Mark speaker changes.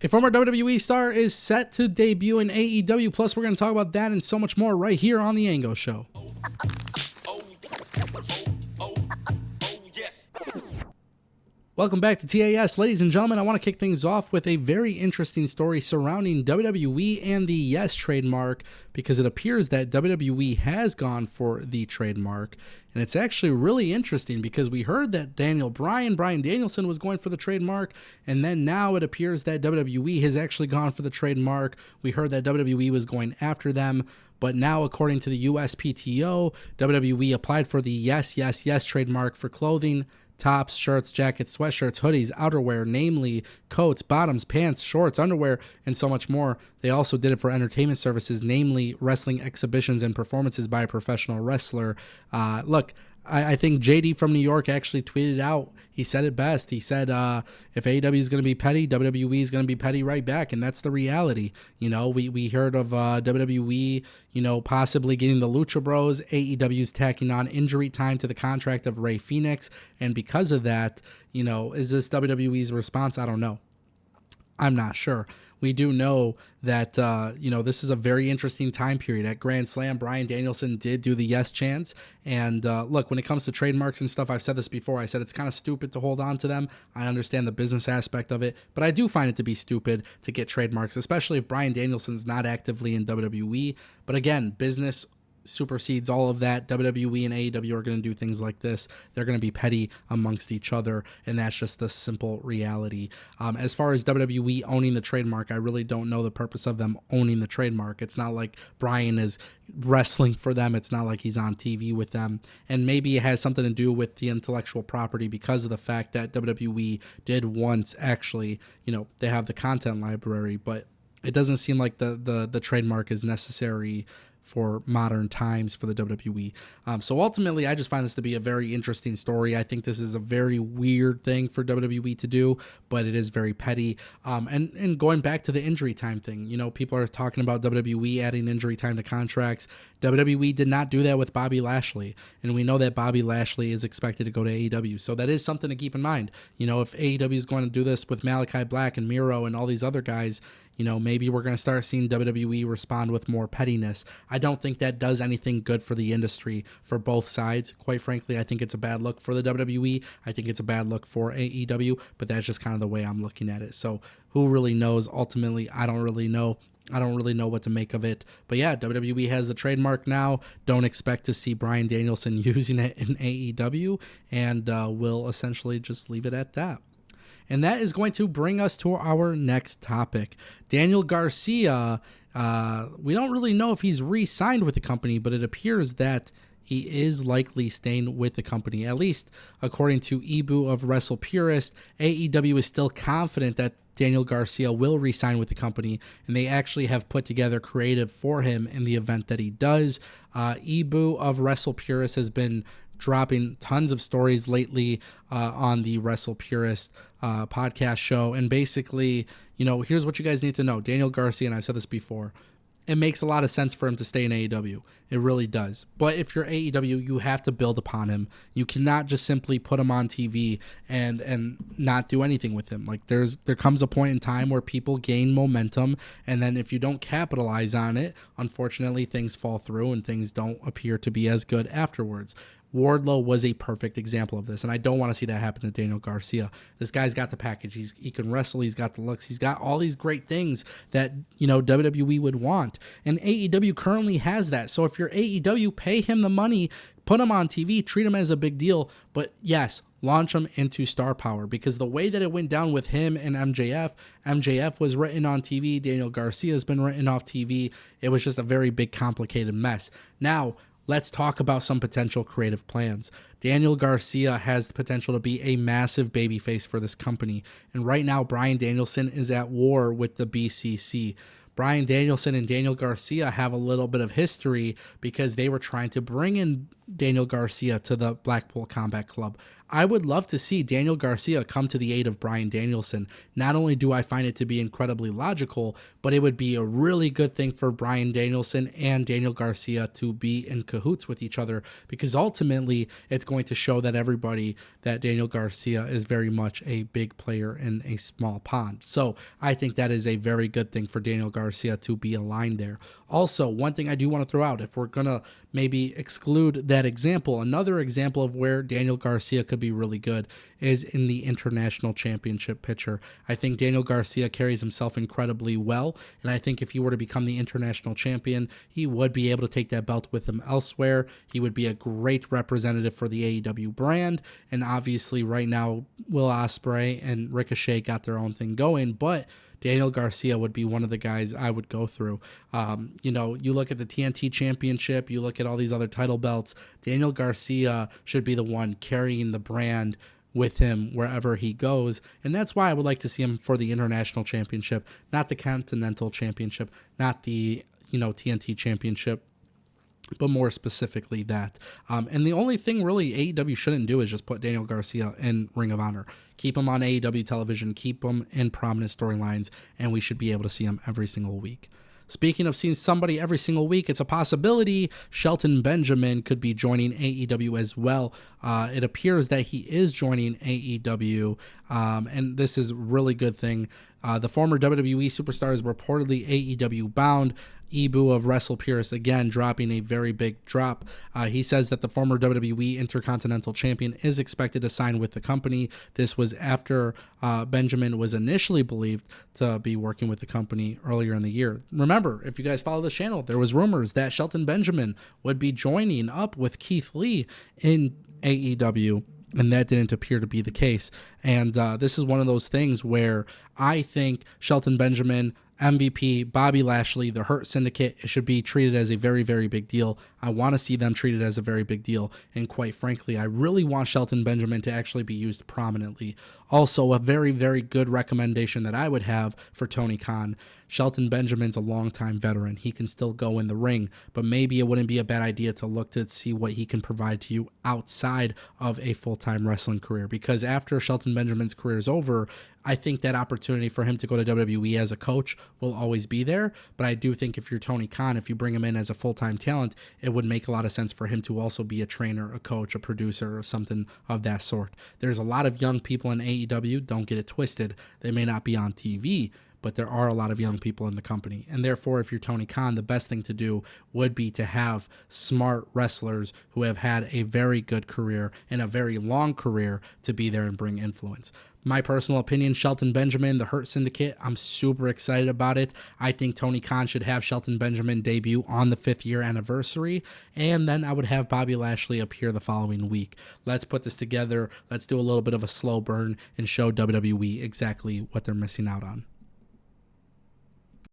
Speaker 1: A former WWE star is set to debut in AEW, plus we're going to talk about that and so much more right here on The Ango Show. Welcome back to TAS. Ladies and gentlemen, I want to kick things off with a very interesting story surrounding WWE and the Yes trademark, because it appears that WWE has gone for the trademark. And it's actually really interesting because we heard that Brian Danielson was going for the trademark, and then now it appears that WWE has actually gone for the trademark. We heard that WWE was going after them, but now according to the USPTO, WWE applied for the Yes trademark for clothing, tops, shirts, jackets, sweatshirts, hoodies, outerwear, namely coats, bottoms, pants, shorts, underwear, and so much more. They also did it for entertainment services, namely wrestling exhibitions and performances by a professional wrestler. Look, I think JD from New York actually tweeted out, he said it best. He said, if AEW is going to be petty, WWE is going to be petty right back. And that's the reality. You know, we heard of WWE, possibly getting the Lucha Bros. AEW's tacking on injury time to the contract of Rey Fenix. And because of that, is this WWE's response? I don't know. I'm not sure. We do know that, this is a very interesting time period. At Grand Slam, Bryan Danielson did do the yes chants. And look, when it comes to trademarks and stuff, I've said this before. I said it's kind of stupid to hold on to them. I understand the business aspect of it, but I do find it to be stupid to get trademarks, especially if Bryan Danielson's not actively in WWE. But again, business supersedes all of that. WWE and AEW are going to do things like this. They're going to be petty amongst each other, and that's just the simple reality. As far as WWE owning the trademark, I really don't know the purpose of them owning the trademark. It's not like Bryan is wrestling for them. It's not like he's on TV with them. And maybe it has something to do with the intellectual property because of the fact that WWE did once actually, they have the content library, but it doesn't seem like the trademark is necessary for modern times for the WWE. So ultimately, I just find this to be a very interesting story. I think this is a very weird thing for WWE to do, but it is very petty. And going back to the injury time thing, people are talking about WWE adding injury time to contracts. WWE did not do that with Bobby Lashley, and we know that Bobby Lashley is expected to go to AEW. So that is something to keep in mind. If AEW is going to do this with Malachi Black and Miro and all these other guys, maybe we're going to start seeing WWE respond with more pettiness. I don't think that does anything good for the industry for both sides. Quite frankly, I think it's a bad look for the WWE. I think it's a bad look for AEW, but that's just kind of the way I'm looking at it. So who really knows? Ultimately, I don't really know. I don't really know what to make of it. But yeah, WWE has the trademark now. Don't expect to see Bryan Danielson using it in AEW, and we'll essentially just leave it at that. And that is going to bring us to our next topic. Daniel Garcia, we don't really know if he's re-signed with the company, but it appears that he is likely staying with the company. At least according to Ibu of Wrestle Purist, AEW is still confident that Daniel Garcia will re-sign with the company, and they actually have put together creative for him in the event that he does. Ibu of Wrestle Purist has been dropping tons of stories lately on the Wrestle Purist podcast show. And basically, here's what you guys need to know. Daniel Garcia, and I've said this before, it makes a lot of sense for him to stay in AEW. It really does. But if you're AEW, you have to build upon him. You cannot just simply put him on TV and not do anything with him. Like there comes a point in time where people gain momentum, and then if you don't capitalize on it, unfortunately things fall through and things don't appear to be as good afterwards. Wardlow was a perfect example of this, and I don't want to see that happen to Daniel Garcia. This guy's got the package. He can wrestle. He's got the looks. He's got all these great things that, WWE would want, and AEW currently has that. So if you're AEW, pay him the money, put him on TV, treat him as a big deal, but yes, launch him into star power, because the way that it went down with him and MJF was written on TV. Daniel Garcia has been written off TV. It was just a very big, complicated mess. Now, let's talk about some potential creative plans. Daniel Garcia has the potential to be a massive babyface for this company. And right now, Bryan Danielson is at war with the BCC. Bryan Danielson and Daniel Garcia have a little bit of history because they were trying to bring in Daniel Garcia to the Blackpool Combat Club. I would love to see Daniel Garcia come to the aid of Bryan Danielson. Not only do I find it to be incredibly logical, but it would be a really good thing for Bryan Danielson and Daniel Garcia to be in cahoots with each other, because ultimately it's going to show that everybody that Daniel Garcia is very much a big player in a small pond. So I think that is a very good thing for Daniel Garcia to be aligned there. Also, one thing I do want to throw out, if we're going to maybe exclude that example, another example of where Daniel Garcia could be really good is in the international championship picture. I think Daniel Garcia carries himself incredibly well, and I think if he were to become the international champion, he would be able to take that belt with him elsewhere. He would be a great representative for the AEW brand, and obviously right now Will Ospreay and Ricochet got their own thing going, but Daniel Garcia would be one of the guys I would go through. You look at the TNT Championship, you look at all these other title belts, Daniel Garcia should be the one carrying the brand with him wherever he goes, and that's why I would like to see him for the International Championship, not the Continental Championship, not the TNT Championship, but more specifically that. And the only thing really AEW shouldn't do is just put Daniel Garcia in Ring of Honor. Keep him on AEW television, keep him in prominent storylines, and we should be able to see him every single week. Speaking of seeing somebody every single week, it's a possibility Shelton Benjamin could be joining AEW as well. It appears that he is joining AEW, and this is a really good thing. The former WWE superstar is reportedly AEW bound. Ibu of WrestlePurist again dropping a very big drop. He says that the former WWE Intercontinental Champion is expected to sign with the company. This was after Benjamin was initially believed to be working with the company earlier in the year. Remember, if you guys follow this channel, there was rumors that Shelton Benjamin would be joining up with Keith Lee in AEW, and that didn't appear to be the case. And this is one of those things where I think Shelton Benjamin, MVP, Bobby Lashley, the Hurt Syndicate, it should be treated as a very, very big deal. I want to see them treated as a very big deal. And quite frankly, I really want Shelton Benjamin to actually be used prominently. Also, a very, very good recommendation that I would have for Tony Khan. Shelton Benjamin's a longtime veteran. He can still go in the ring, but maybe it wouldn't be a bad idea to look to see what he can provide to you outside of a full-time wrestling career. Because after Shelton Benjamin's career is over, I think that opportunity for him to go to WWE as a coach will always be there. But I do think if you're Tony Khan, if you bring him in as a full-time talent, it would make a lot of sense for him to also be a trainer, a coach, a producer, or something of that sort. There's a lot of young people in AEW, don't get it twisted. They may not be on TV, but there are a lot of young people in the company. And therefore, if you're Tony Khan, the best thing to do would be to have smart wrestlers who have had a very good career and a very long career to be there and bring influence. My personal opinion, Shelton Benjamin, the Hurt Syndicate, I'm super excited about it. I think Tony Khan should have Shelton Benjamin debut on the 5th year anniversary, and then I would have Bobby Lashley appear the following week. Let's put this together. Let's do a little bit of a slow burn and show WWE exactly what they're missing out on.